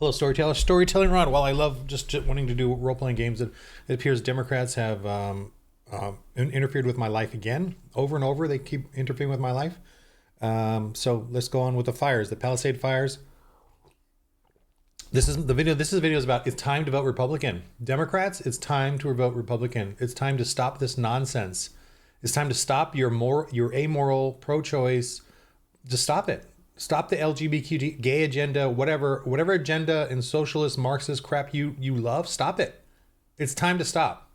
Hello, storyteller. Storytelling Ron. While I love just wanting to do role-playing games, it appears Democrats have interfered with my life again. Over and over, they keep interfering with my life. So let's go on with the fires, the Palisade fires. This is the video. This is video is about it's time to vote Republican. Democrats, it's time to vote Republican. It's time to stop this nonsense. It's time to stop your amoral, pro-choice. Just stop it. Stop the LGBT gay agenda, whatever agenda and socialist Marxist crap you love. Stop it. It's time to stop.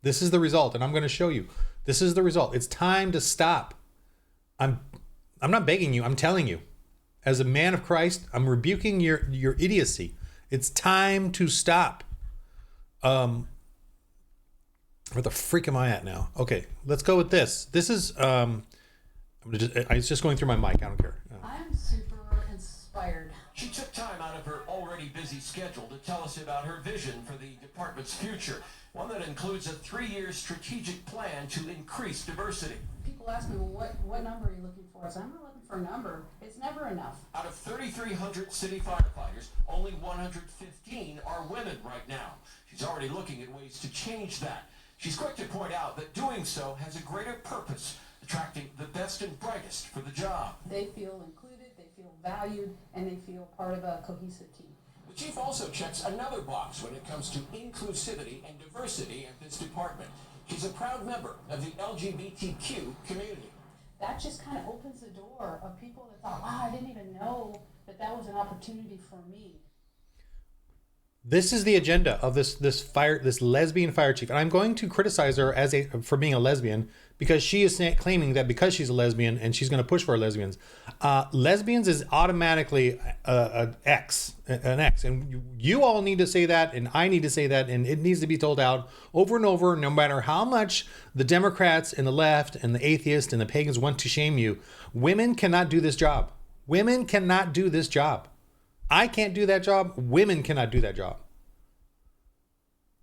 This is the result, and I'm going to show you. This is the result. It's time to stop. I'm not begging you. I'm telling you. As a man of Christ, I'm rebuking your idiocy. It's time to stop. Where the freak am I at now? Okay, let's go with this. This is it's just going through my mic. I don't care. I'm super inspired. She took time out of her already busy schedule to tell us about her vision for the department's future, one that includes a 3-year strategic plan to increase diversity. People ask me, well, what number are you looking for? I said, I'm not looking for a number. It's never enough. Out of 3,300 city firefighters, only 115 are women right now. She's already looking at ways to change that. She's quick to point out that doing so has a greater purpose, attracting the best and brightest for the job. They feel included, they feel valued, and they feel part of a cohesive team. The chief also checks another box when it comes to inclusivity and diversity at this department. She's a proud member of the LGBTQ community. That just kind of opens the door of people that thought, wow, I didn't even know that was an opportunity for me. This is the agenda of this lesbian fire chief, and I'm going to criticize her for being a lesbian because she is claiming that because she's a lesbian and she's going to push for lesbians. Lesbians is automatically an X, and you all need to say that, and I need to say that, and it needs to be told out over and over. No matter how much the Democrats and the left and the atheists and the pagans want to shame you, women cannot do this job. Women cannot do this job. I can't do that job. Women cannot do that job.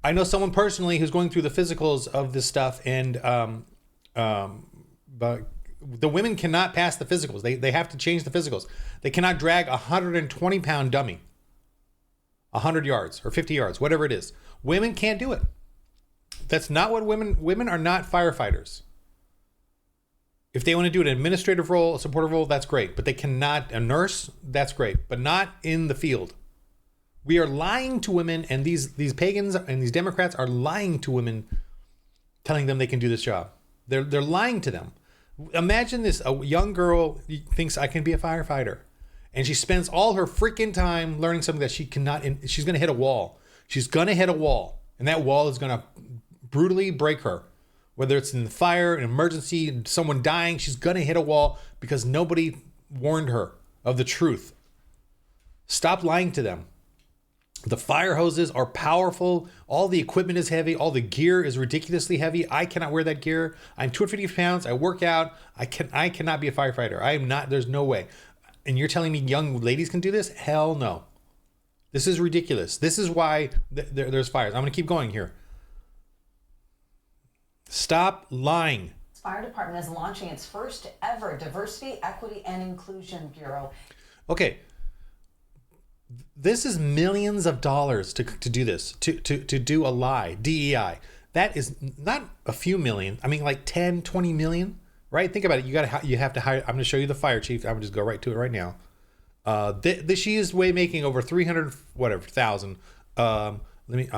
I know someone personally who's going through the physicals of this stuff, and but the women cannot pass the physicals. They have to change the physicals. They cannot drag a 120-pound dummy 100 yards or 50 yards, whatever it is. Women can't do it. That's not what women are not firefighters. If they want to do an administrative role, a supportive role, that's great. But they cannot, a nurse, that's great. But not in the field. We are lying to women, and these pagans and these Democrats are lying to women, telling them they can do this job. They're lying to them. Imagine this, a young girl thinks I can be a firefighter. And she spends all her freaking time learning something that she cannot, she's going to hit a wall. She's going to hit a wall. And that wall is going to brutally break her. Whether it's in the fire, an emergency, someone dying, she's going to hit a wall because nobody warned her of the truth. Stop lying to them. The fire hoses are powerful. All the equipment is heavy. All the gear is ridiculously heavy. I cannot wear that gear. I'm 250 pounds. I work out. I cannot be a firefighter. I am not. There's no way. And you're telling me young ladies can do this? Hell no. This is ridiculous. This is why there's fires. I'm going to keep going here. Stop lying. Fire Department is launching its first ever Diversity, Equity, and Inclusion Bureau. Okay. This is millions of dollars to do this, to do a lie, DEI. That is not a few million. I mean, like 10, 20 million, right? Think about it. You have to hire. I'm going to show you the fire chief. I'm going to just go right to it right now. She is making over 300,000. I'm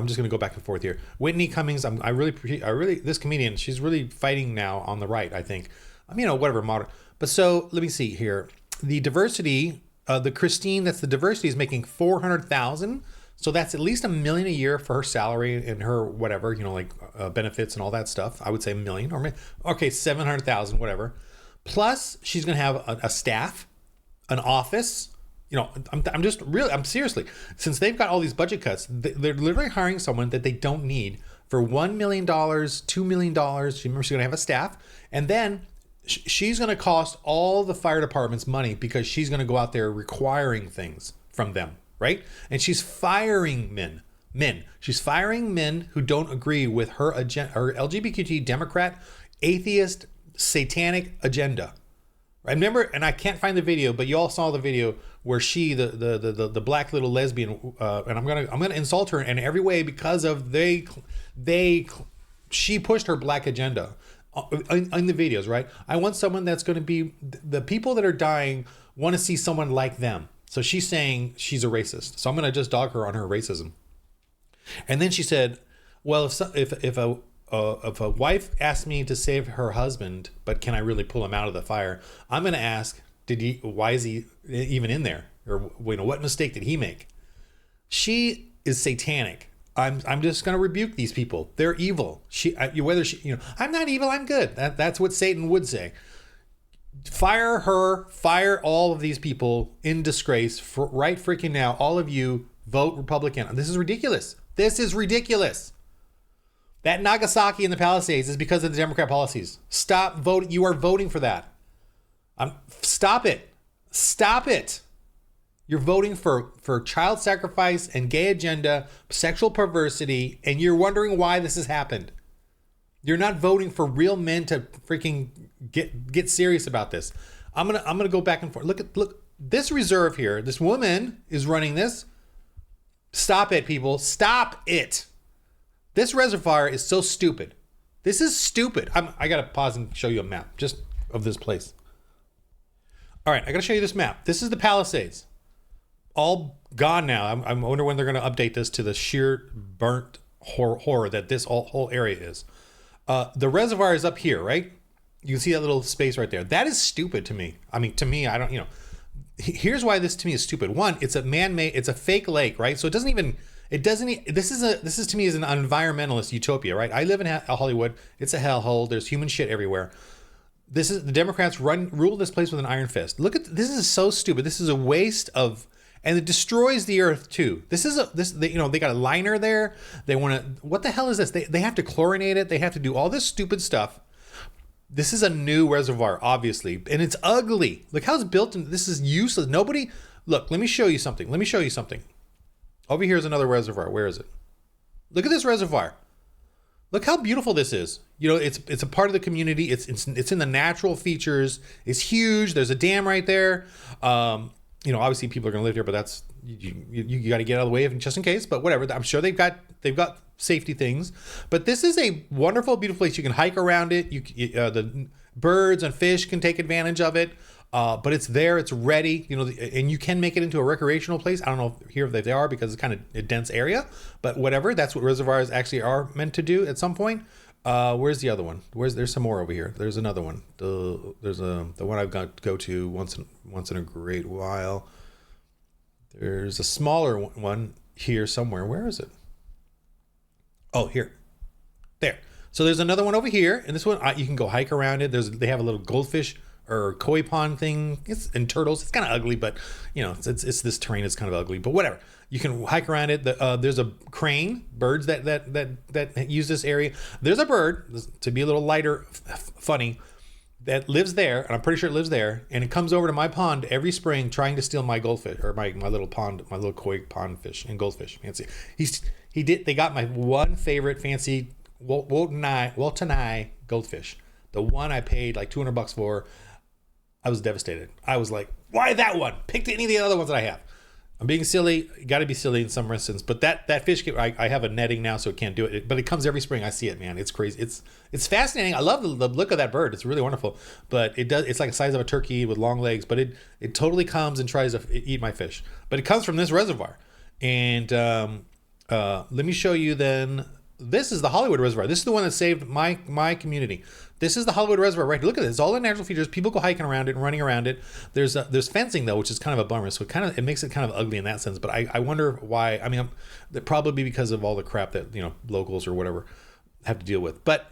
just going to go back and forth here. Whitney Cummings. I really, this comedian, she's really fighting now on the right, I think. Whatever, modern. But so let me see here. The diversity, the Christine, that's the diversity, is making 400,000. So that's at least $1 million a year for her salary and her whatever, benefits and all that stuff. I would say $1 million or 700,000, whatever. Plus she's going to have a staff, an office. I'm seriously, since they've got all these budget cuts, they're literally hiring someone that they don't need for $1 million, $2 million. Remember, she's going to have a staff, and then she's going to cost all the fire departments money because she's going to go out there requiring things from them, right? And she's firing men. She's firing men who don't agree with her agenda, her LGBT Democrat, atheist, satanic agenda. Remember, and I can't find the video, but you all saw the video where she, the black little lesbian, and I'm gonna insult her in every way because of she pushed her black agenda in the videos, right? I want someone that's going to be, the people that are dying want to see someone like them. So she's saying she's a racist. So I'm going to just dog her on her racism. And then she said, well, if a wife asked me to save her husband, but can I really pull him out of the fire? I'm going to ask, why is he even in there? Or, what mistake did he make? She is satanic. I'm just going to rebuke these people. They're evil. I'm not evil. I'm good. That's what Satan would say. Fire her. Fire all of these people in disgrace right freaking now. All of you vote Republican. This is ridiculous. This is ridiculous. That Nagasaki in the Palisades is because of the Democrat policies. Stop voting. You are voting for that. Stop it. Stop it. You're voting for child sacrifice and gay agenda, sexual perversity, and you're wondering why this has happened. You're not voting for real men to freaking get serious about this. I'm gonna go back and forth. Look, this reserve here. This woman is running this. Stop it, people. Stop it. This reservoir is so stupid. This is stupid. I gotta pause and show you a map just of this place. All right, I gotta show you this map. This is the Palisades. All gone now. I wonder when they're going to update this to the sheer burnt horror that this whole area is. The reservoir is up here, right? You can see that little space right there. That is stupid to me. I mean, to me, I don't, here's why this to me is stupid. One, it's a man-made, it's a fake lake, right? So this is to me is an environmentalist utopia, right? I live in Hollywood. It's a hellhole. There's human shit everywhere. The Democrats rule this place with an iron fist. This is so stupid. This is a waste of, and it destroys the earth too. They got a liner there. They want to, what the hell is this? They have to chlorinate it. They have to do all this stupid stuff. This is a new reservoir, obviously, and it's ugly. Look how it's built, and this is useless. Look, let me show you something. Over here is another reservoir. Where is it? Look at this reservoir. Look how beautiful this is. It's a part of the community. It's in the natural features. It's huge. There's a dam right there. Obviously people are going to live here, but that's, you got to get out of the way just in case, but whatever. I'm sure they've got safety things, but this is a wonderful, beautiful place. You can hike around it. The birds and fish can take advantage of it. But it's there, it's ready, and you can make it into a recreational place. I don't know if they are because it's kind of a dense area, but whatever. That's what reservoirs actually are meant to do at some point. Where's the other one? There's some more over here. There's another one. There's the one I've got to go to once in a great while. There's a smaller one here somewhere. Where is it? Oh, here. There. So there's another one over here, and this one you can go hike around it. They have a little goldfish or koi pond thing. And turtles. It's kind of ugly, but it's this terrain is kind of ugly, but whatever. You can hike around it. There's a crane, birds that use this area. There's a bird, to be a little lighter, funny, that lives there, and I'm pretty sure it lives there, and it comes over to my pond every spring trying to steal my goldfish, or my little pond, my little koi pond fish and goldfish. Fancy. They got my one favorite fancy Waltonai goldfish. The one I paid like $200 for. I was devastated. I was like, why that one? Pick any of the other ones that I have. I'm being silly. Got to be silly in some instance. But that fish, I have a netting now, so it can't do it. But it comes every spring. I see it, man. It's crazy. It's fascinating. I love the look of that bird. It's really wonderful. But it's like the size of a turkey with long legs. But it totally comes and tries to eat my fish. But it comes from this reservoir. And let me show you then. This is the Hollywood Reservoir. This is the one that saved my community. This is the Hollywood Reservoir, right? Look at this. It's all the natural features. People go hiking around it and running around it. There's fencing though, which is kind of a bummer. So it makes it kind of ugly in that sense. But I wonder why. I mean, probably because of all the crap that locals or whatever have to deal with. But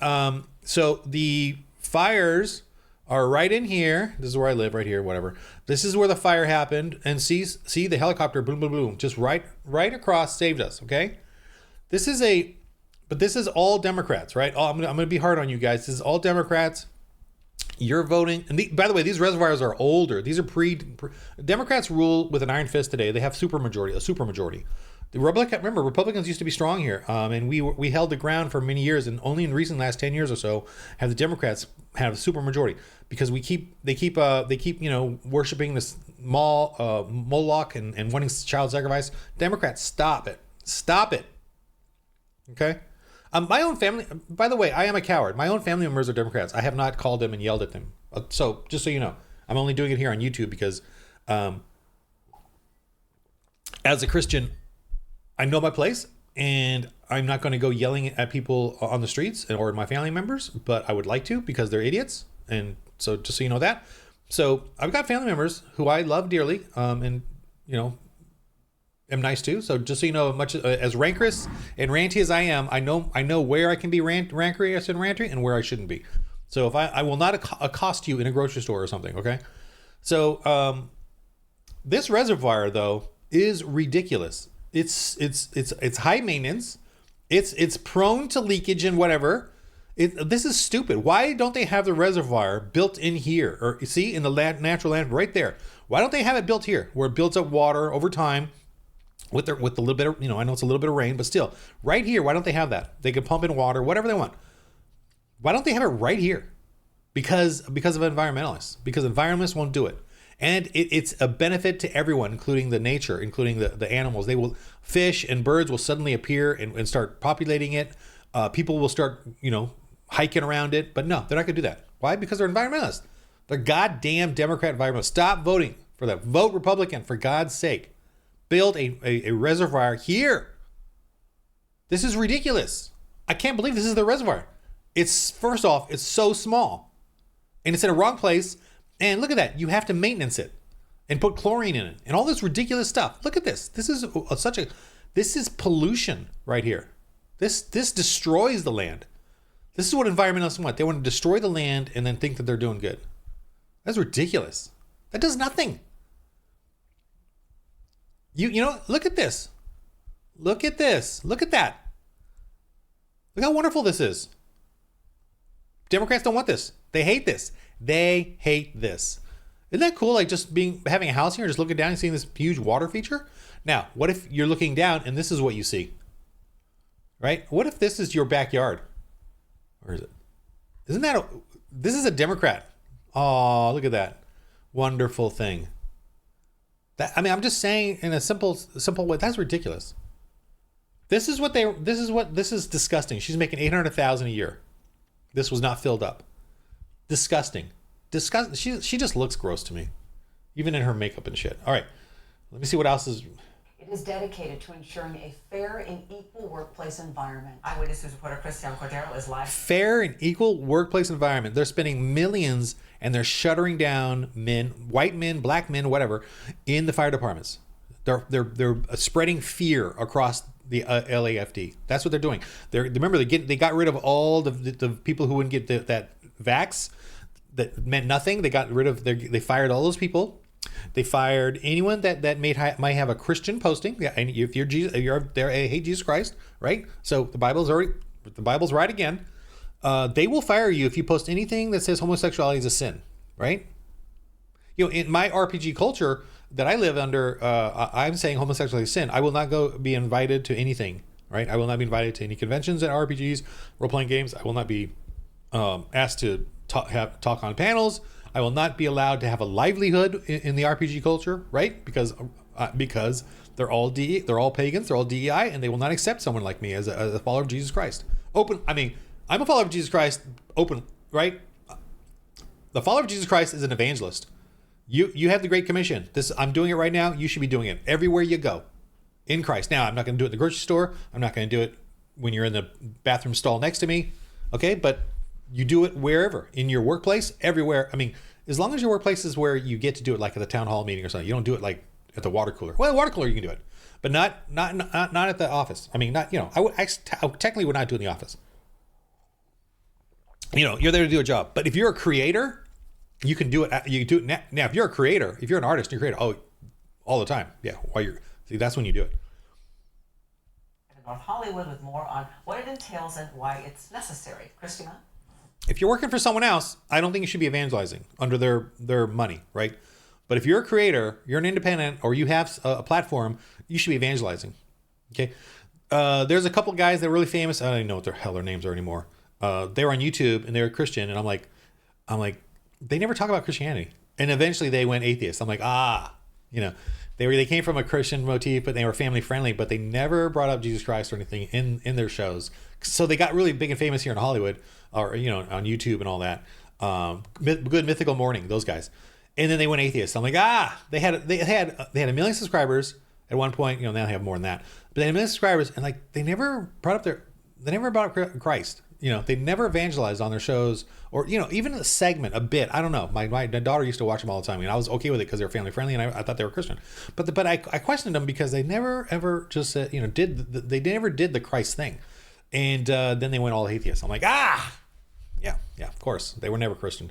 so the fires are right in here. This is where I live, right here. Whatever. This is where the fire happened. And see the helicopter, boom, boom, boom, just right across saved us. Okay. But this is all Democrats, right? I'm going to be hard on you guys. This is all Democrats. You're voting. And by the way, these reservoirs are older. These are Democrats rule with an iron fist today. They have a super majority. Remember, Republicans used to be strong here, and we held the ground for many years, and only in recent last 10 years or so have the Democrats have a super majority because they keep worshiping this Moloch and wanting child sacrifice. Democrats, stop it. Okay. My own family, by the way, I am a coward. My own family members are Democrats. I have not called them and yelled at them. So just so you know, I'm only doing it here on YouTube because as a Christian, I know my place, and I'm not going to go yelling at people on the streets or my family members, but I would like to because they're idiots. And so just so you know that. So I've got family members who I love dearly, and am nice to. So just so you know, much as rancorous and ranty as I am, I know where I can be rancorous and ranty and where I shouldn't be. So if I will not accost you in a grocery store or something, okay? So this reservoir though is ridiculous. It's high maintenance. It's prone to leakage and whatever. This is stupid. Why don't they have the reservoir built in here, or you see in the natural land right there? Why don't they have it built here where it builds up water over time with a little bit of, I know it's a little bit of rain, but still right here. Why don't they have that? They can pump in water, whatever they want. Why don't they have it right here? Because of environmentalists. Because environmentalists won't do it. And it's a benefit to everyone, including the nature, including the animals. Fish and birds will suddenly appear and start populating it. People will start, hiking around it. But no, they're not going to do that. Why? Because they're environmentalists. They're goddamn Democrat environmentalists. Stop voting for that. Vote Republican, for God's sake. Build a reservoir here. This is ridiculous. I can't believe this is the reservoir. First off, it's so small. And it's in a wrong place. And look at that. You have to maintenance it and put chlorine in it and all this ridiculous stuff. Look at this. This is this is pollution right here. This destroys the land. This is what environmentalists want. They want to destroy the land and then think that they're doing good. That's ridiculous. That does nothing. Look at this. Look at this. Look at that. Look how wonderful this is. Democrats don't want this. They hate this. They hate this. Isn't that cool? Like just having a house here and just looking down and seeing this huge water feature. Now, what if you're looking down and this is what you see? Right? What if this is your backyard? Or is it? This is a Democrat. Oh, look at that. Wonderful thing. I'm just saying in a simple way, that's ridiculous. This is disgusting. She's making $800,000 a year. This was not filled up. Disgusting. She just looks gross to me, even in her makeup and shit. All right, let me see what else is. It is dedicated to ensuring a fair and equal workplace environment. Eyewitness News reporter Christian Cordero is live. Fair and equal workplace environment. They're spending millions and they're shuttering down white men, black men, whatever, in the fire departments. They're spreading fear across the LAFD. That's what they're doing. Remember they got rid of all the people who wouldn't get that vax. That meant nothing. They got rid of they fired all those people. They fired anyone that might have a Christian posting. Yeah, and if you're Jesus, they hate Jesus Christ, right? So the Bible's right again. They will fire you if you post anything that says homosexuality is a sin, right? In my RPG culture that I live under, I'm saying homosexuality is sin. I will not be invited to anything, right? I will not be invited to any conventions at RPGs, role-playing games. I will not be asked to talk on panels. I will not be allowed to have a livelihood in the RPG culture, right? Because they're all pagans, they're all DEI, and they will not accept someone like me as a follower of Jesus Christ. I'm a follower of Jesus Christ, right? The follower of Jesus Christ is an evangelist. You have the Great Commission. I'm doing it right now. You should be doing it everywhere you go in Christ. Now, I'm not going to do it in the grocery store. I'm not going to do it when you're in the bathroom stall next to me. Okay, but you do it wherever, in your workplace, everywhere. As long as your workplace is where you get to do it, like at the town hall meeting or something. You don't do it like at the water cooler. Well, the water cooler you can do it, but not at the office. I technically would not do it in the office. You're there to do a job. But if you're a creator, you can do it. You can do it now. If you're a creator, if you're an artist, you're a creator. All the time. Yeah. That's when you do it. North Hollywood with more on what it entails and why it's necessary. Christina? If you're working for someone else, I don't think you should be evangelizing under their money, right? But if you're a creator, you're an independent, or you have a platform, you should be evangelizing. Okay. There's a couple guys that are really famous. I don't even know what their hell their names are anymore. They were on YouTube and they were Christian, and I'm like, they never talk about Christianity. And eventually they went atheist. I'm like, they came from a Christian motif, but they were family friendly, but they never brought up Jesus Christ or anything in their shows. So they got really big and famous here in Hollywood, or on YouTube and all that. Good Mythical Morning, those guys. And then they went atheist. I'm like, they had a million subscribers at one point. Now they have more than that, but they had a million subscribers, and like they never brought up Christ. They never evangelized on their shows, or even a segment, a bit. I don't know. My daughter used to watch them all the time, and I was okay with it because they were family friendly, and I thought they were Christian. But I questioned them because they never ever just said they never did the Christ thing, and then they went all atheist. I'm like, yeah, of course they were never Christian.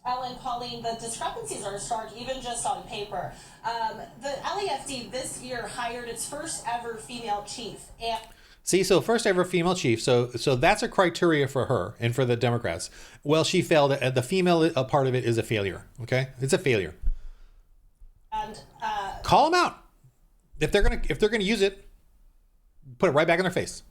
Ellen, Colleen, the discrepancies are stark, even just on paper. The LAFD this year hired its first ever female chief. And see, so first ever female chief. So that's a criteria for her and for the Democrats. Well, she failed. The female part of it is a failure. Okay, it's a failure. And call them out if they're gonna use it. Put it right back in their face.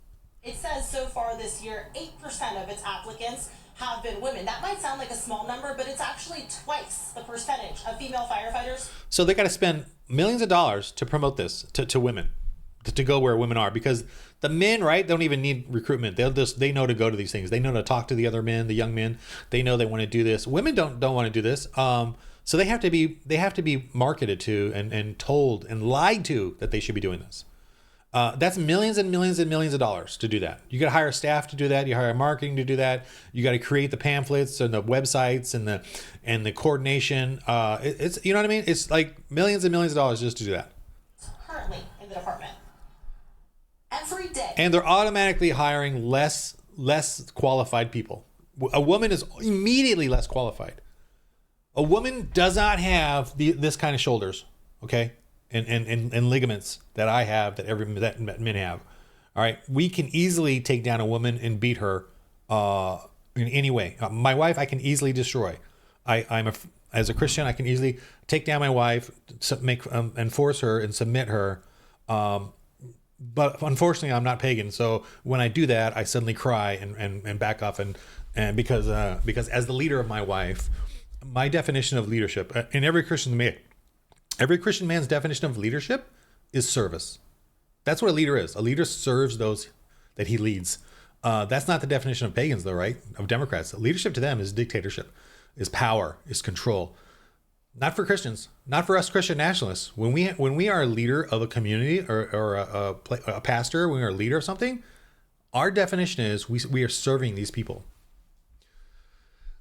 It says so far this year, 8% of its applicants have been women. That might sound like a small number, but it's actually twice the percentage of female firefighters. So they got to spend millions of dollars to promote this to women, to go where women are, because the men, right, don't even need recruitment. They know to go to these things. They know to talk to the other men, the young men. They know they want to do this. Women don't want to do this. So they have to be marketed to and told and lied to that they should be doing this. That's millions and millions and millions of dollars to do that. You got to hire staff to do that. You hire marketing to do that. You got to create the pamphlets and the websites and the coordination. It's what I mean. It's like millions and millions of dollars just to do that. Currently in the department, every day. And they're automatically hiring less qualified people. A woman is immediately less qualified. A woman does not have this kind of shoulders. Okay. And ligaments that I have, that men have. All right, we can easily take down a woman and beat her in any way. My wife, I can easily destroy. As a Christian, I can easily take down my wife, and force her and submit her. But unfortunately, I'm not pagan, so when I do that, I suddenly cry and back off, and because as the leader of my wife, my definition of leadership in every Christian man's definition of leadership is service. That's what a leader is. A leader serves those that he leads. That's not the definition of pagans, though, right? Of Democrats. Leadership to them is dictatorship, is power, is control. Not for Christians, not for us Christian nationalists. When we are a leader of a community or a pastor, when we're a leader of something, our definition is we are serving these people.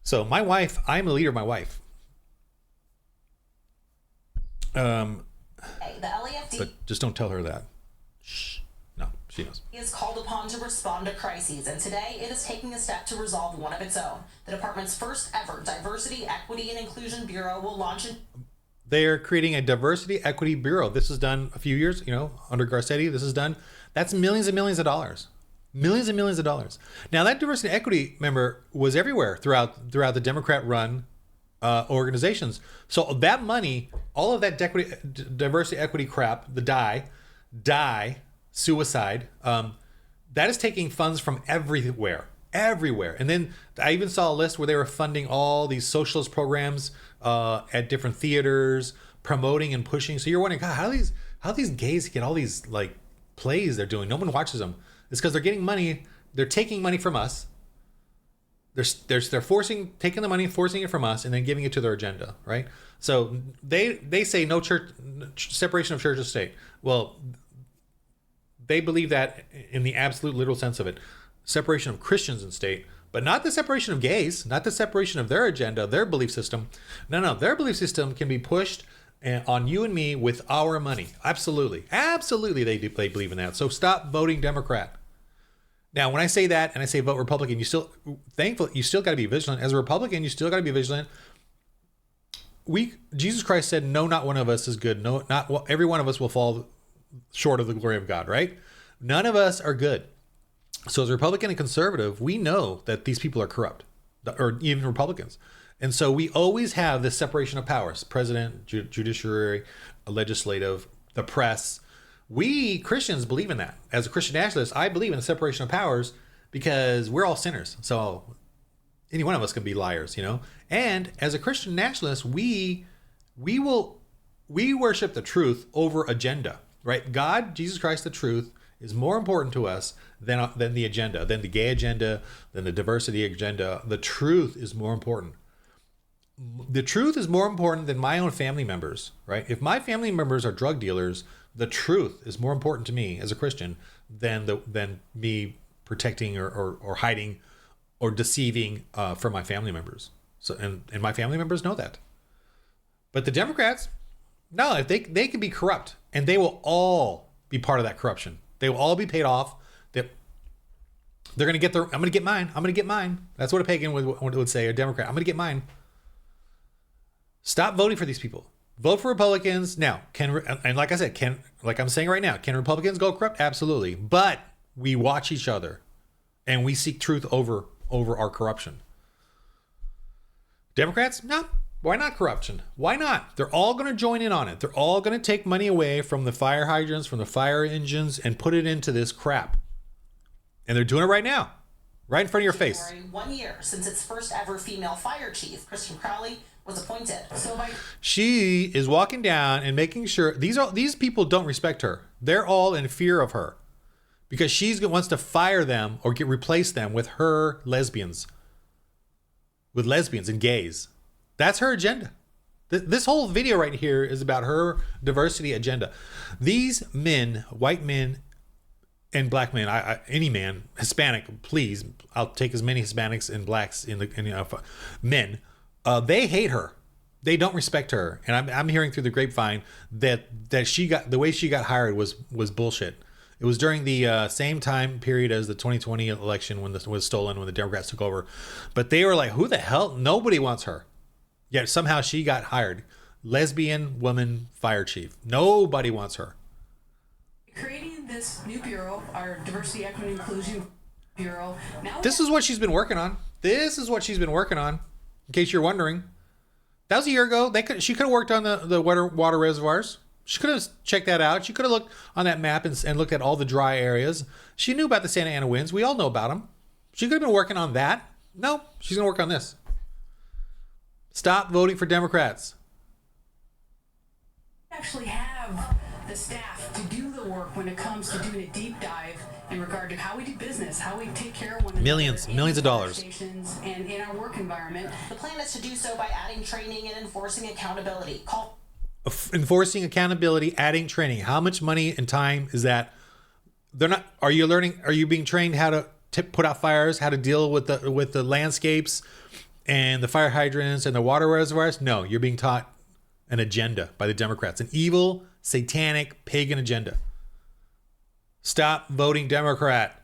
So my wife, I'm a leader of my wife. The LAFD But just don't tell her that. Shh. No, she knows. is called upon to respond to crises, and today it is taking a step to resolve one of its own. The department's first ever Diversity, Equity, and Inclusion Bureau will launch in... They're creating a Diversity Equity Bureau. This was done a few years, under Garcetti. This is done. That's millions and millions of dollars. Millions and millions of dollars. Now, that Diversity Equity, remember, was everywhere throughout the Democrat-run organizations. So that money, all of that diversity equity crap, the die, suicide, that is taking funds from everywhere. And then I even saw a list where they were funding all these socialist programs at different theaters, promoting and pushing. So you're wondering, God, how these gays get all these like plays they're doing? No one watches them. It's because they're getting money. They're taking money from us. They're taking the money, forcing it from us, and then giving it to their agenda, right? So they say no church separation of church and state. Well, they believe that in the absolute literal sense of it, separation of Christians and state, but not the separation of gays, not the separation of their agenda, their belief system. No, their belief system can be pushed on you and me with our money. Absolutely, they believe in that. So stop voting Democrat. Now, when I say that and I say vote Republican, you still got to be vigilant. As a Republican, you still got to be vigilant. Jesus Christ said, "No, not one of us is good. No, not every one of us will fall short of the glory of God." Right? None of us are good. So, as a Republican and conservative, we know that these people are corrupt, or even Republicans, and so we always have this separation of powers: president, judiciary, legislative, the press. We Christians believe in that. As a Christian nationalist, I believe in the separation of powers because we're all sinners. So any one of us can be liars, you know. And as a Christian nationalist, we worship the truth over agenda, right? God, Jesus Christ, the truth is more important to us than the agenda, than the gay agenda, than the diversity agenda. The truth is more important. The truth is more important than my own family members, right? If my family members are drug dealers, the truth is more important to me as a Christian than me protecting or hiding or deceiving from my family members. So and my family members know that. But the Democrats, no, if they can be corrupt, and they will all be part of that corruption. They will all be paid off. They're going to get their. I'm going to get mine. I'm going to get mine. That's what a pagan would say. A Democrat. I'm going to get mine. Stop voting for these people. Vote for Republicans now. And like I said, like I'm saying right now, can Republicans go corrupt? Absolutely. But we watch each other, and we seek truth over our corruption. Democrats, no. Why not corruption? Why not? They're all going to join in on it. They're all going to take money away from the fire hydrants, from the fire engines, and put it into this crap. And they're doing it right now, right in front of your face. 1 year since its first ever female fire chief, Kristen Crowley, was appointed. She is walking down and making sure these people don't respect her. They're all in fear of her because she wants to fire them or replace them with her lesbians, with lesbians and gays. That's her agenda. This whole video right here is about her diversity agenda. These men, white men and black men, any man, Hispanic, please, I'll take as many Hispanics and blacks men. They hate her. They don't respect her. And I'm hearing through the grapevine that she got, the way she got hired was bullshit. It was during the same time period as the 2020 election when this was stolen, when the Democrats took over. But they were like, who the hell? Nobody wants her. Yet somehow she got hired. Lesbian woman fire chief. Nobody wants her. Creating this new bureau, our Diversity, Equity, and Inclusion Bureau. Now this is what she's been working on. This is what she's been working on. In case you're wondering. That was a year ago. She could have worked on the water reservoirs. She could have checked that out. She could have looked on that map and looked at all the dry areas. She knew about the Santa Ana winds. We all know about them. She could have been working on that. No, she's going to work on this. Stop voting for Democrats. actually have the staff to do the work when it comes to doing a deep dive in regard to how we do business, how we take care of one another. Millions of dollars. And in our work environment. The plan is to do so by adding training and enforcing accountability. Enforcing accountability, adding training. How much money and time is that? Are you being trained how to put out fires, how to deal with the landscapes and the fire hydrants and the water reservoirs? No, you're being taught an agenda by the Democrats, an evil, satanic, pagan agenda. Stop voting Democrat.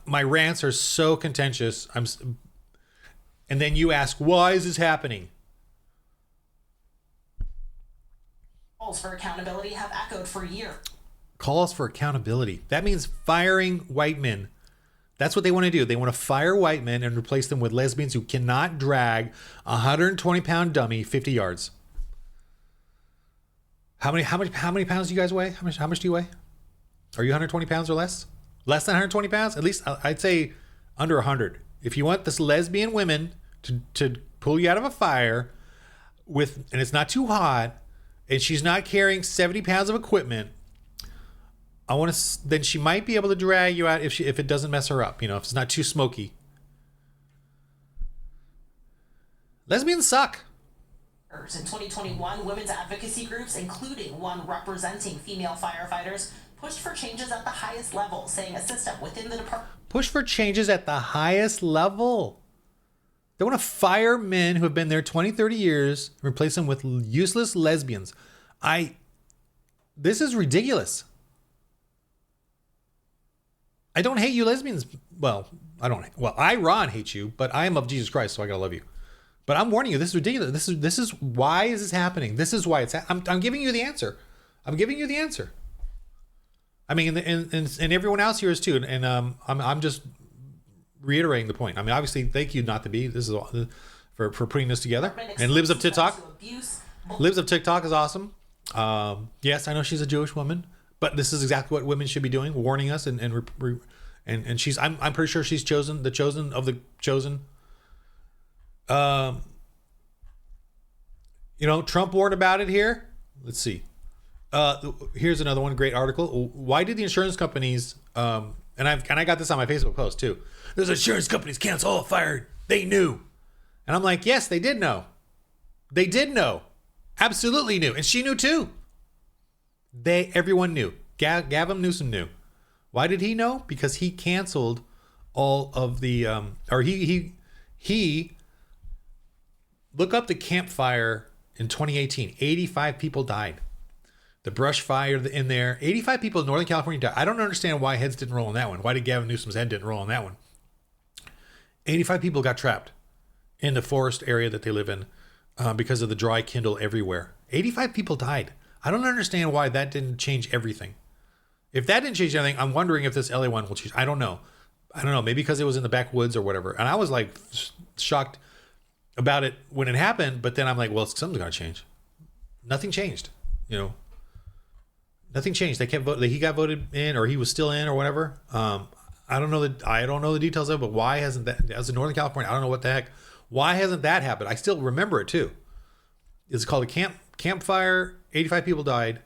My rants are so contentious. And then you ask, why is this happening? Calls for accountability have echoed for years. Calls for accountability. That means firing white men. That's what they want to do. They want to fire white men and replace them with lesbians who cannot drag a 120-pound dummy 50 yards. How many pounds do you guys weigh? How much do you weigh? Are you 120 pounds or less? Less than 120 pounds? At least I'd say under 100. If you want this lesbian women to pull you out of a fire and it's not too hot, and she's not carrying 70 pounds of equipment, then she might be able to drag you out if it doesn't mess her up, if it's not too smoky. Lesbians suck. In 2021, women's advocacy groups, including one representing female firefighters, pushed for changes at the highest level, saying a system within the department. Push for changes at the highest level. They want to fire men who have been there 20, 30 years and replace them with useless lesbians. This is ridiculous. I don't hate you lesbians. Well, I, Ron, hate you, but I am of Jesus Christ, so I gotta love you. But I'm warning you, this is ridiculous. This is why is this happening? This is why it's I'm giving you the answer. I'm giving you the answer. I mean, and everyone else here is too. And I'm just reiterating the point. I mean, obviously, thank you not to be. This is all, for putting this together. And Libs of TikTok. Libs of TikTok is awesome. Yes, I know she's a Jewish woman, but this is exactly what women should be doing, warning us and she's I'm pretty sure she's the chosen of the chosen. Trump warned about it here. Let's see. Here's another one. Great article. Why did the insurance companies? And I got this on my Facebook post too. Those insurance companies cancel all fire. They knew, and I'm like, yes, they did know. They did know, absolutely knew, and she knew too. Everyone knew. Gavin Newsom knew. Why did he know? Because he canceled all of the he look up the Camp Fire in 2018. 85 people died. The brush fire in there. 85 people in Northern California died. I don't understand why heads didn't roll on that one. Why did Gavin Newsom's head didn't roll on that one? 85 people got trapped in the forest area that they live in because of the dry kindle everywhere. 85 people died. I don't understand why that didn't change everything. If that didn't change anything, I'm wondering if this LA one will change. I don't know. Maybe because it was in the backwoods or whatever. And I was like shocked about it when it happened. But then I'm like, well, something's got to change. Nothing changed. Nothing changed. They kept voting. He got voted in, or he was still in, or whatever. I don't know the details of it. But why hasn't that? As in Northern California, I don't know what the heck. Why hasn't that happened? I still remember it too. It's called a campfire. 85 people died.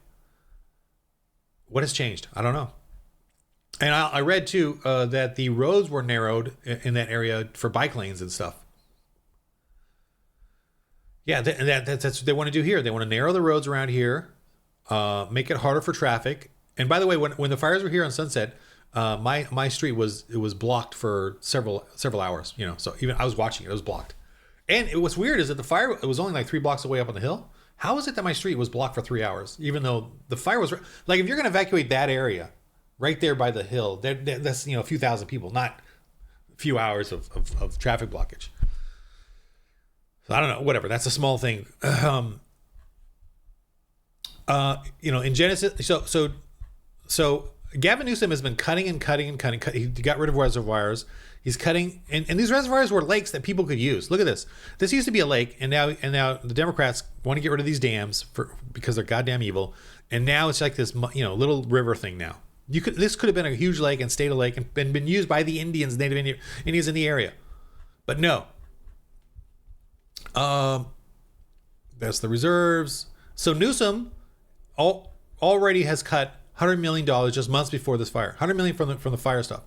What has changed? I don't know. And I read too that the roads were narrowed in that area for bike lanes and stuff. Yeah, that's what they want to do here. They want to narrow the roads around here, make it harder for traffic. And by the way, when the fires were here on Sunset, my street was blocked for several hours. So even I was watching it was blocked. And what's weird is that the fire, it was only like 3 blocks away up on the hill. How is it that my street was blocked for 3 hours, even though the fire was like, if you're going to evacuate that area right there by the hill, that's, a few thousand people, not a few hours of traffic blockage. So I don't know, whatever. That's a small thing. In Genesis, so Gavin Newsom has been cutting. He got rid of reservoirs. He's cutting, and these reservoirs were lakes that people could use. Look at this. This used to be a lake, and now the Democrats want to get rid of these dams because they're goddamn evil. And now it's like this, little river thing. Now this could have been a huge lake and stayed a lake and been used by the Indians, Native Indians in the area, but no. That's the reserves. So Newsom already has cut $100 million just months before this fire. $100 million from the fire stuff.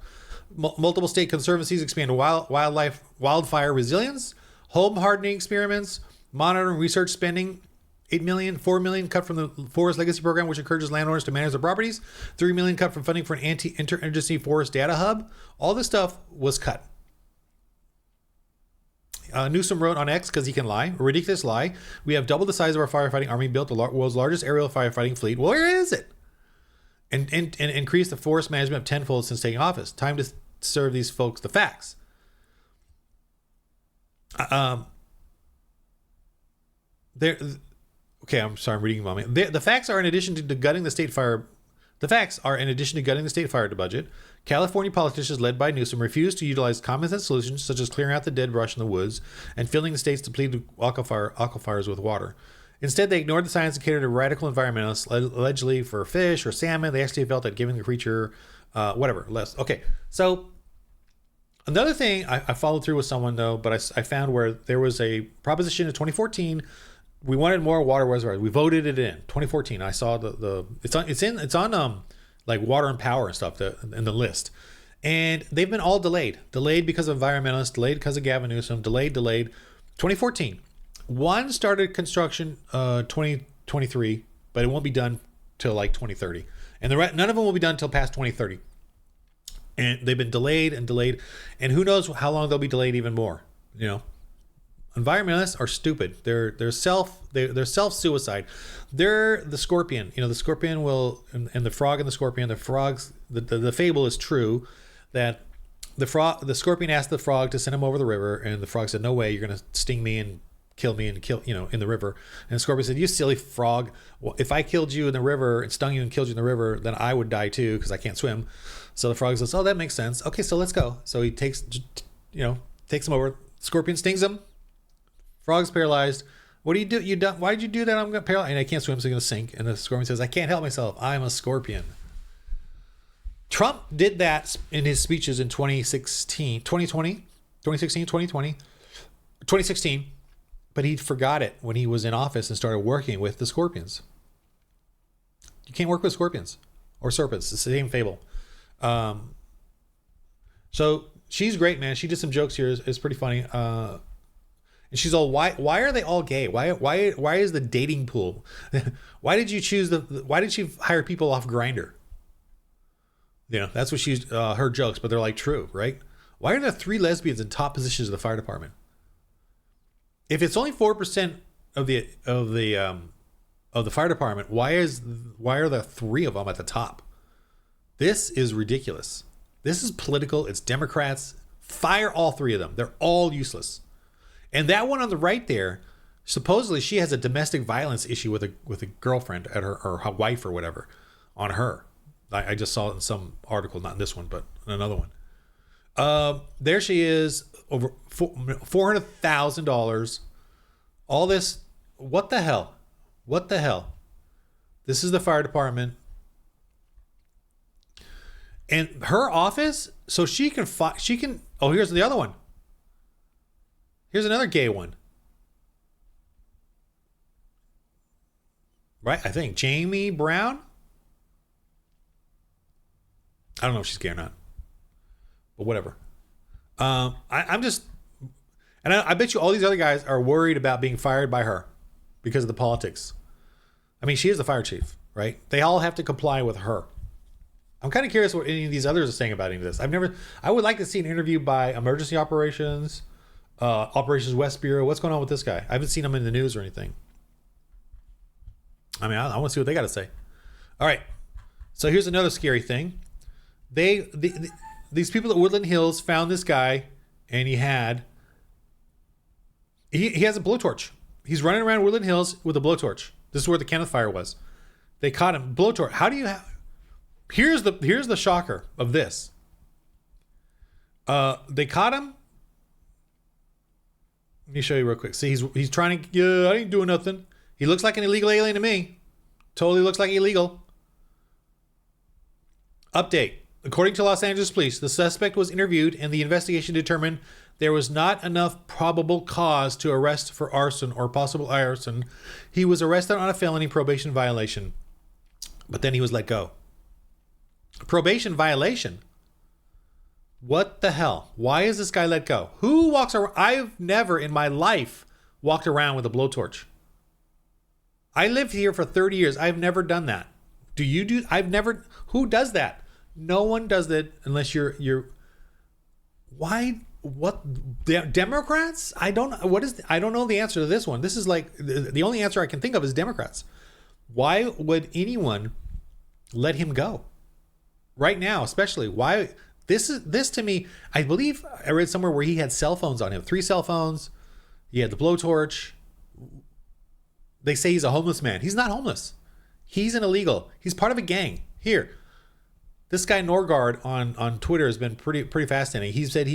Multiple state conservancies expand wildfire resilience, home hardening experiments, monitoring research spending. $4 million cut from the Forest Legacy Program, which encourages landowners to manage their properties. $3 million cut from funding for an interagency forest data hub. All this stuff was cut. Newsom wrote on X, because he can lie, a ridiculous lie. We have double the size of our firefighting army, built the world's largest aerial firefighting fleet. Well, where is it? And increased the forest management tenfold since taking office. Time to serve these folks the facts. Okay, I'm sorry, I'm reading a moment. The facts are in addition to gutting the state fire. The facts are in addition to gutting the state fire budget. California politicians led by Newsom refused to utilize common sense solutions such as clearing out the dead brush in the woods and filling the state's depleted aquifers with water. Instead, they ignored the science and catered to radical environmentalists, allegedly for fish or salmon. They actually felt that giving the creature, less. Okay, so another thing I followed through with someone though, but I found where there was a proposition in 2014. We wanted more water reservoirs. We voted it in 2014. I saw it's on like water and power and stuff in the list, and they've been all delayed because of environmentalists, delayed because of Gavin Newsom, delayed. 2014. One started construction 2023, but it won't be done till like 2030, and none of them will be done till past 2030. And they've been delayed, and who knows how long they'll be delayed even more. Environmentalists are stupid. They're self-suicide. They're the scorpion. The scorpion will, and the frog and the scorpion. The frogs. The fable is true, that the scorpion asked the frog to send him over the river, and the frog said, "No way, you're gonna sting me and kill me and kill in the river." And the scorpion said, "You silly frog. Well, if I killed you in the river and stung you and killed you in the river, then I would die too because I can't swim." So the frog says, "Oh, that makes sense. Okay, so let's go." So he takes him over. Scorpion stings him. Frog's paralyzed, What do you do? You done? Why did you do that? I'm gonna paralyze, and I can't swim, so I'm gonna sink. And the scorpion says, I can't help myself. I'm a scorpion. Trump did that in his speeches in 2016, 2016, but he forgot it when he was in office and started working with the scorpions. You can't work with scorpions or serpents. It's the same fable. So she's great, man. She did some jokes here. It's pretty funny. And she's all, why are they all gay? Why is the dating pool? Why did you choose why did she hire people off Grindr? You know, that's what she's, her jokes, but they're like true, right? Why are there 3 lesbians in top positions of the fire department? If it's only 4% of the fire department, why are there 3 of them at the top? This is ridiculous. This is political. It's Democrats. Fire all 3 of them. They're all useless. And that one on the right there, supposedly she has a domestic violence issue with a girlfriend at her wife or whatever on her. I just saw it in some article, not in this one, but in another one. There she is, over $400,000. All this, what the hell? What the hell? This is the fire department. And her office, so she can, oh, here's the other one. Here's another gay one. Right, I think. Jamie Brown? I don't know if she's gay or not. But whatever. I'm just... And I bet you all these other guys are worried about being fired by her because of the politics. I mean, she is the fire chief, right? They all have to comply with her. I'm kind of curious what any of these others are saying about any of this. I would like to see an interview by Emergency Operations, Operations West Bureau. What's going on with this guy? I haven't seen him in the news or anything. I mean, I want to see what they got to say. All right. So here's another scary thing. These people at Woodland Hills found this guy, and he has a blowtorch. He's running around Woodland Hills with a blowtorch. This is where the Kenneth fire was. They caught him. Blowtorch. How do you have... Here's the shocker of this. They caught him. Let me show you real quick. See, he's trying to... Yeah, I ain't doing nothing. He looks like an illegal alien to me. Totally looks like illegal. Update. According to Los Angeles police, the suspect was interviewed and the investigation determined there was not enough probable cause to arrest for arson or possible arson. He was arrested on a felony probation violation, but then he was let go. Probation violation? What the hell? Why is this guy let go? Who walks around? I've never in my life walked around with a blowtorch. I lived here for 30 years. I've never done that. Do you do? I've never. Who does that? No one does that unless you're. Why? What? Democrats? I don't know the answer to this one. This is like the only answer I can think of is Democrats. Why would anyone let him go? Right now, especially. Why? This to me, I believe I read somewhere where he had cell phones on him. 3 cell phones. He had the blowtorch. They say he's a homeless man. He's not homeless. He's an illegal. He's part of a gang. Here, this guy Norgard on Twitter has been pretty fascinating. He said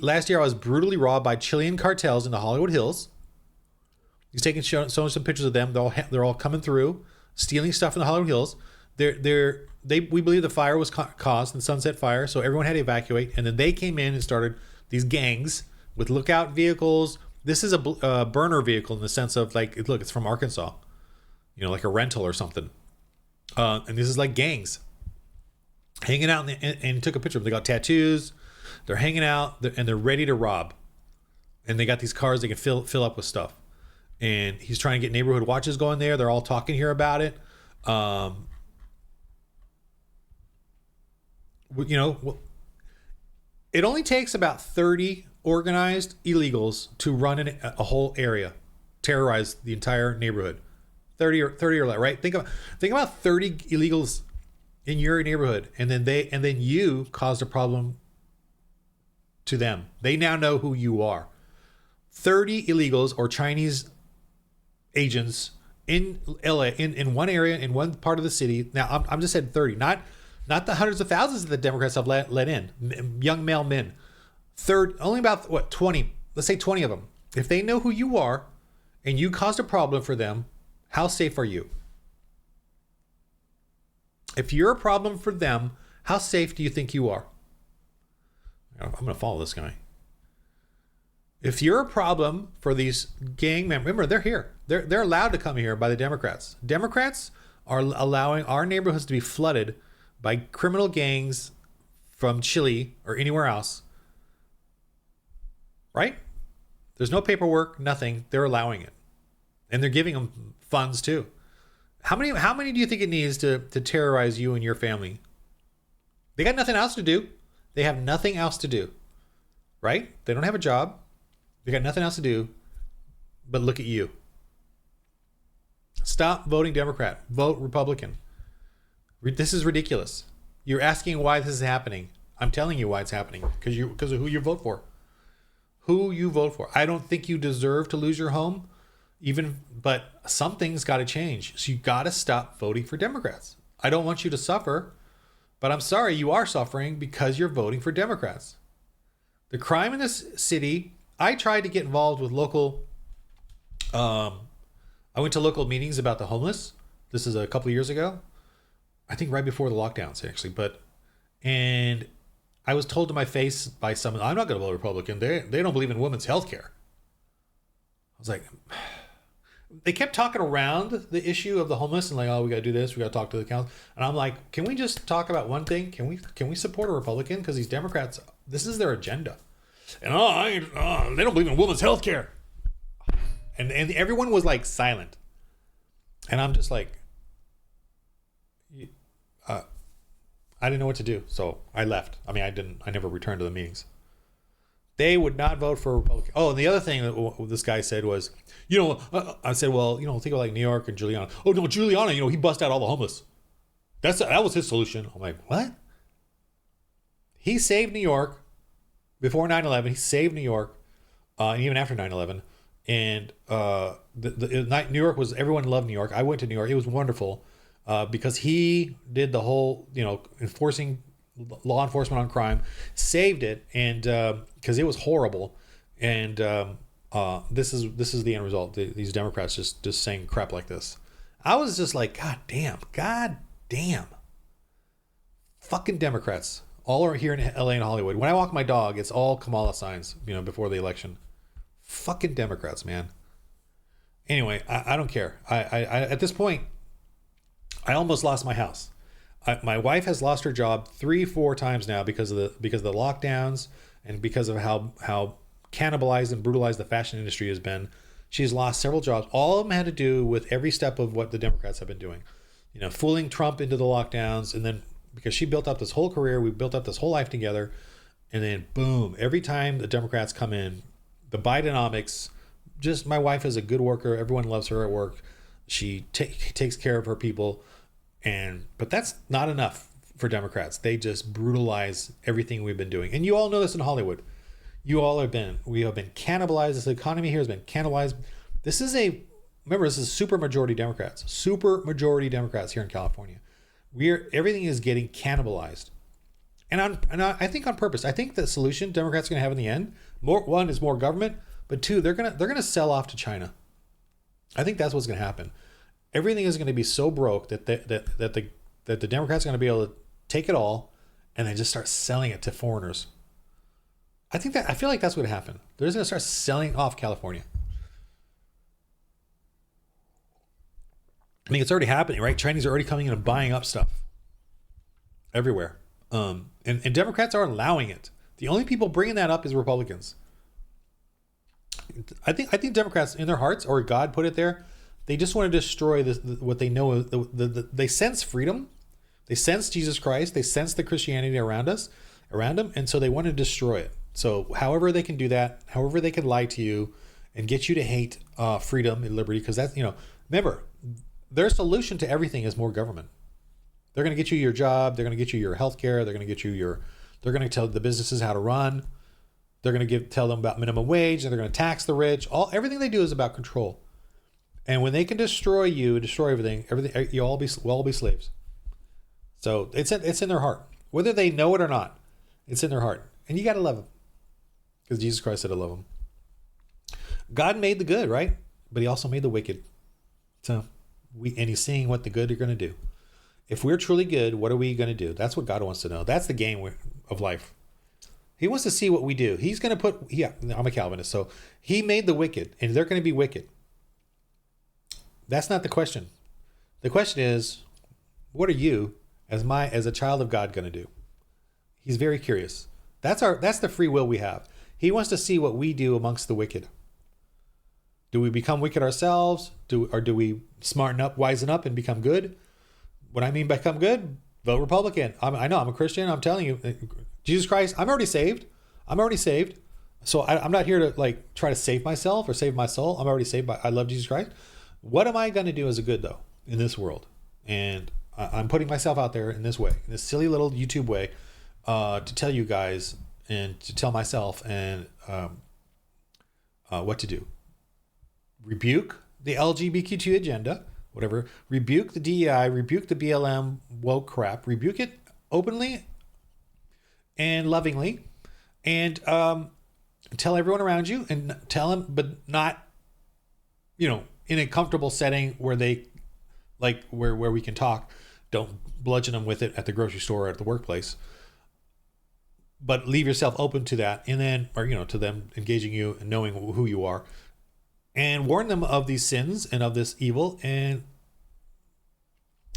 last year I was brutally robbed by Chilean cartels in the Hollywood Hills. He's showing some pictures of them. They're all coming through, stealing stuff in the Hollywood Hills. We believe the fire was caused in Sunset Fire, so everyone had to evacuate. And then they came in and started these gangs with lookout vehicles. This is a burner vehicle in the sense of like, look, it's from Arkansas, like a rental or something. And this is like gangs hanging out, and he took a picture of them. They got tattoos. They're hanging out, and they're ready to rob. And they got these cars they can fill up with stuff. And he's trying to get neighborhood watches going there. They're all talking here about it. It only takes about 30 organized illegals to run a whole area, terrorize the entire neighborhood. 30 or less, right? Think about 30 illegals in your neighborhood, and then you caused a problem to them. They now know who you are. 30 illegals or Chinese agents in LA, in one area, in one part of the city. Now I'm just saying 30, not the hundreds of thousands that the Democrats have let in, young male men. Only about 20, let's say 20 of them. If they know who you are and you caused a problem for them, how safe are you? If you're a problem for them, how safe do you think you are? I'm going to follow this guy. If you're a problem for these gang members, remember, they're here. They're allowed to come here by the Democrats. Democrats are allowing our neighborhoods to be flooded by criminal gangs from Chile or anywhere else. Right? There's no paperwork, nothing. They're allowing it. And they're giving them funds too. How many do you think it needs to terrorize you and your family? They got nothing else to do. They have nothing else to do. Right? They don't have a job. They got nothing else to do. But look at you. Stop voting Democrat. Vote Republican. This is ridiculous. You're asking why this is happening. I'm telling you why it's happening. Because of who you vote for. Who you vote for. I don't think you deserve to lose your home. But something's got to change. So you got to stop voting for Democrats. I don't want you to suffer, but I'm sorry you are suffering because you're voting for Democrats. The crime in this city, I tried to get involved with local, I went to local meetings about the homeless. This is a couple of years ago. I think right before the lockdowns actually, and I was told to my face by someone, I'm not going to vote Republican. They don't believe in women's health care. I was like, they kept talking around the issue of the homeless and like, oh, we got to do this. We got to talk to the council. And I'm like, can we just talk about one thing? Can we support a Republican? Because these Democrats, this is their agenda. And they don't believe in women's health care. And everyone was like silent. And I'm just like, I didn't know what to do. So I left. I mean, I never returned to the meetings. They would not vote for a Republican. Oh, and the other thing that this guy said was, I said, well, think of like New York and Giuliani. Oh, no, Giuliani, he busted out all the homeless. That was his solution. I'm like, what? He saved New York before 9/11. He saved New York, and even after 9/11. And New York was, everyone loved New York. I went to New York. It was wonderful because he did the whole, enforcing law enforcement on crime, saved it, and because it was horrible. And this is the end result. These Democrats just saying crap like this. I was just like, God damn, fucking Democrats. All are here in LA and Hollywood. When I walk my dog, it's all Kamala signs, before the election. Fucking Democrats, man. Anyway, I don't care. I at this point, I almost lost my house. My wife has lost her job 3-4 times now because of the lockdowns and because of how cannibalized and brutalized the fashion industry has been. She's lost several jobs. All of them had to do with every step of what the Democrats have been doing. Fooling Trump into the lockdowns, and then because she built up this whole career, we built up this whole life together, and then boom, every time the Democrats come in, the Bidenomics, just my wife is a good worker. Everyone loves her at work. She takes care of her people. But that's not enough for Democrats. They just brutalize everything we've been doing. And you all know this in Hollywood. We have been cannibalized. This economy here has been cannibalized. Remember, this is super majority Democrats here in California. Everything is getting cannibalized. And I think on purpose. I think the solution Democrats are going to have in the end, one is more government, but two, they're going to sell off to China. I think that's what's going to happen. Everything is going to be so broke that the Democrats are going to be able to take it all and then just start selling it to foreigners. I feel like that's what happened. They're just going to start selling off California. I mean, it's already happening, right? Chinese are already coming in and buying up stuff everywhere. And Democrats are allowing it. The only people bringing that up is Republicans. I think Democrats in their hearts, or God put it there, they just want to destroy what they know. They sense freedom. They sense Jesus Christ. They sense the Christianity around them. And so they want to destroy it. So however they can do that, however they can lie to you and get you to hate freedom and liberty, because that's, remember, their solution to everything is more government. They're going to get you your job. They're going to get you your health care. They're going to get you they're going to tell the businesses how to run. They're going to tell them about minimum wage, and they're going to tax the rich. Everything they do is about control. And when they can destroy you, destroy everything, you'll all be slaves. So it's in their heart, whether they know it or not. It's in their heart, and you got to love them, because Jesus Christ said to love them. God made the good, right? but he also made the wicked. So he's seeing what the good are going to do. If we're truly good, what are we going to do? That's what God wants to know. That's the game of life. He wants to see what we do. He's going to put, I'm a Calvinist, so he made the wicked, and they're going to be wicked. That's not the question. The question is, what are you, as a child of God, going to do? He's very curious. That's the free will we have. He wants to see what we do amongst the wicked. Do we become wicked ourselves? Or do we smarten up, wisen up, and become good? What I mean by become good, vote Republican. I know I'm a Christian. I'm telling you, Jesus Christ, I'm already saved. So I'm not here to try to save myself or save my soul. I'm already saved. I love Jesus Christ. What am I going to do as a good, though, in this world? And I'm putting myself out there in this way, in this silly little YouTube way, to tell you guys and to tell myself and what to do. Rebuke the LGBTQ agenda, whatever. Rebuke the DEI, rebuke the BLM woke crap. Rebuke it openly and lovingly, and tell everyone around you, and tell them, but not, in a comfortable setting where they where we can talk. Don't bludgeon them with it at the grocery store or at the workplace, but leave yourself open to that, and then, to them engaging you and knowing who you are, and warn them of these sins and of this evil. And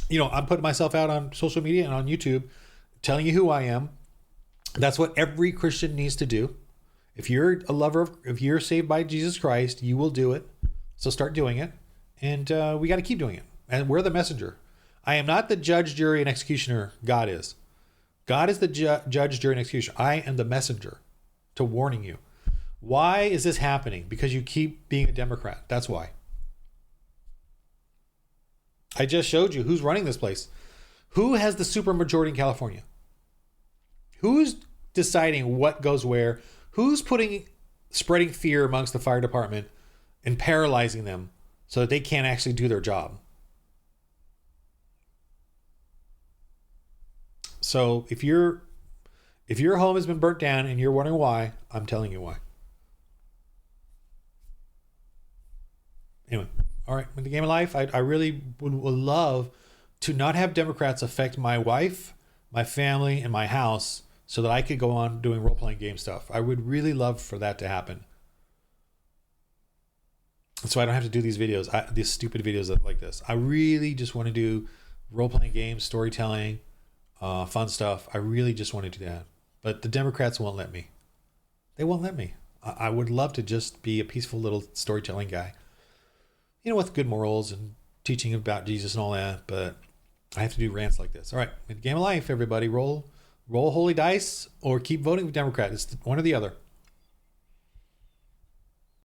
I'm putting myself out on social media and on YouTube, telling you who I am. That's what every Christian needs to do. If you're if you're saved by Jesus Christ, you will do it. So start doing it. And we got to keep doing it. And we're the messenger. I am not the judge, jury, and executioner. God is. God is the judge, jury, and executioner. I am the messenger to warning you. Why is this happening? Because you keep being a Democrat. That's why. I just showed you who's running this place. Who has the supermajority in California? Who's deciding what goes where? Who's spreading fear amongst the fire department and paralyzing them so that they can't actually do their job? So if your home has been burnt down and you're wondering why, I'm telling you why. Anyway, all right, with the game of life, I really would love to not have Democrats affect my wife, my family, and my house so that I could go on doing role-playing game stuff. I would really love for that to happen. So I don't have to do these videos, these stupid videos like this. I really just want to do role-playing games, storytelling, fun stuff. I really just want to do that. But the Democrats won't let me. They won't let me. I would love to just be a peaceful little storytelling guy, with good morals and teaching about Jesus and all that. But I have to do rants like this. All right, in the game of life, everybody, roll holy dice or keep voting for Democrat. It's one or the other.